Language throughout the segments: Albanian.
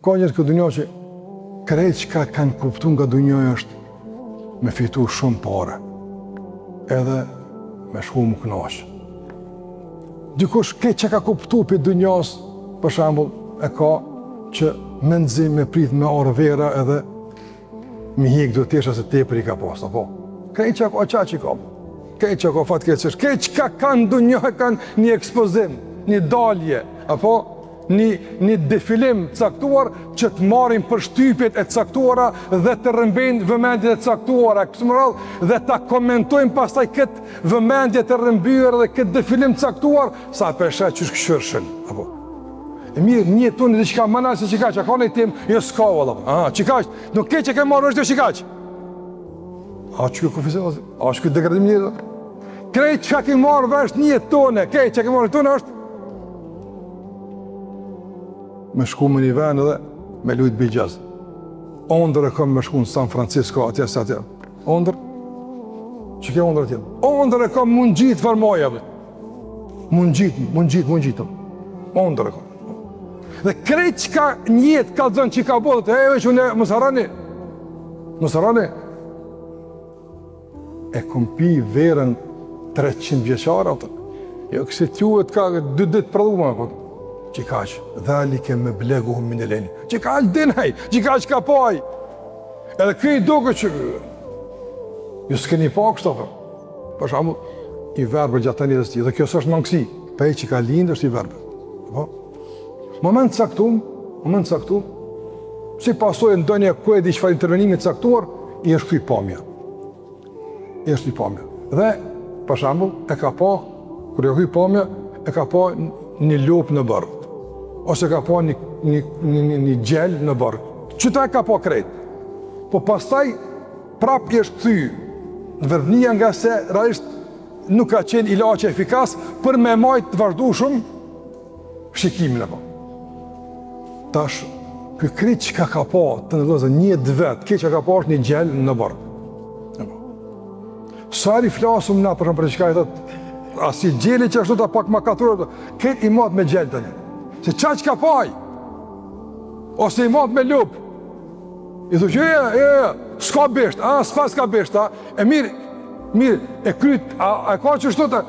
Ka njërë këtë dunjo që krejt që ka kanë kuptu nga dunjoja është me fitu shumë pare, edhe me shku më knaqë. Dikush këtë që ka kuptu për dunjas, për shambull, e ka që menzim me prit me orë vera edhe mi hikë do t'esha se tepër i ka pas, apo? Krejt që ka qa që i ka, krejt që ka fatkeqësisht, krejt që ka kanë dunjoja kanë një ekspozim, një dalje, apo? Një defilim caktuar që të marrin përshtypjet e caktuara dhe të rrëmbejnë vëmendjet e caktuara, kështu me radhë, dhe ta komentojnë pastaj këtë vëmendje të rrëmbyer dhe këtë defilim caktuar sa për shkak çish këshirshën, apo. E mirë, një tonë diçka më nëse çka ka një tim, jo s'ka valla. Çka, nuk ke që ke marrë është çka. A çu kufizë, a çu degradim një. Krejt çka ke marrë vesh një tonë, krejt çka ke marrë tonë është me shku me një vend edhe me lujt bigjaz. Ondër e kam me shku në San Francisco, atje se atje. Ondër? Që ke ondër atje? Ondër e kam mund gjitë farmaja. Mund gjitë. Ondër e kam. Dhe krejt që ka njët ka zënë që ka bodët, që une mësarani. E kom pi verën 300 vjeqara, jo kësi t'juhet ka 2 ditë pradhuma, që ka që, dhalike me blegu hum mineleni, që ka aldinaj, që ka paj, edhe këj duke që, ju s'keni pa kështë, për shamu, i verbe gjatë të njëtës ti, dhe kjo s'është mangësi, pej që ka lindë është i verbe. Moment caktum, si pasoj në dënje kujë di qëfar intervenimit caktuar, i është këj pamja. Dhe, për shamu, e ka pa, kër e këj pamja, e ka pa një lop në bërë, ose ka pa një gjell në bërë. Qëta e ka pa krejt. Po pastaj, prap i është thy në vërdhnia nga se realisht nuk ka qenë ilaqe efikas për me majtë të vazhdueshëm shikimin e pa. Tash, kë krejt që ka pa të në lëzë një dvet, kë që ka pa është një gjell në bërë. Sari flasëm na për që ka i thëtë, asi gjeli që ashtu ta pak ma katurë, këtë i matë me gjellë të një. Se qa që ka paj, ose i matë me lupë. I thu që s'ka besht, s'ka besht, e mirë, e kryt, e ka që shtu të,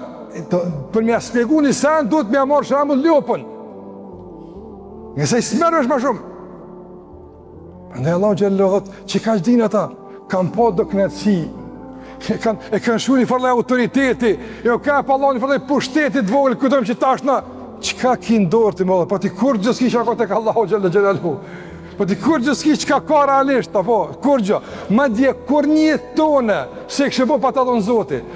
për mja spjegu një sen, duhet mja marrë shrambull lupën. Nëse i smerë është ma shumë. Ndë Allah gjellë dhëtë, që ka që dinë ata, kam pa do knetësi, e kanë shu një farle autoriteti, e o ka pa Allah një farle pushtetit vogël, këtojmë që tashna, qka ki ndorë të mëllë, pa ti kur gjëski që ako tek Allahu gjellë, pa ti kur gjëski që ka realisht, kur gjë, ma dje kur një tone, se kështë bo pa të adhonë Zoti,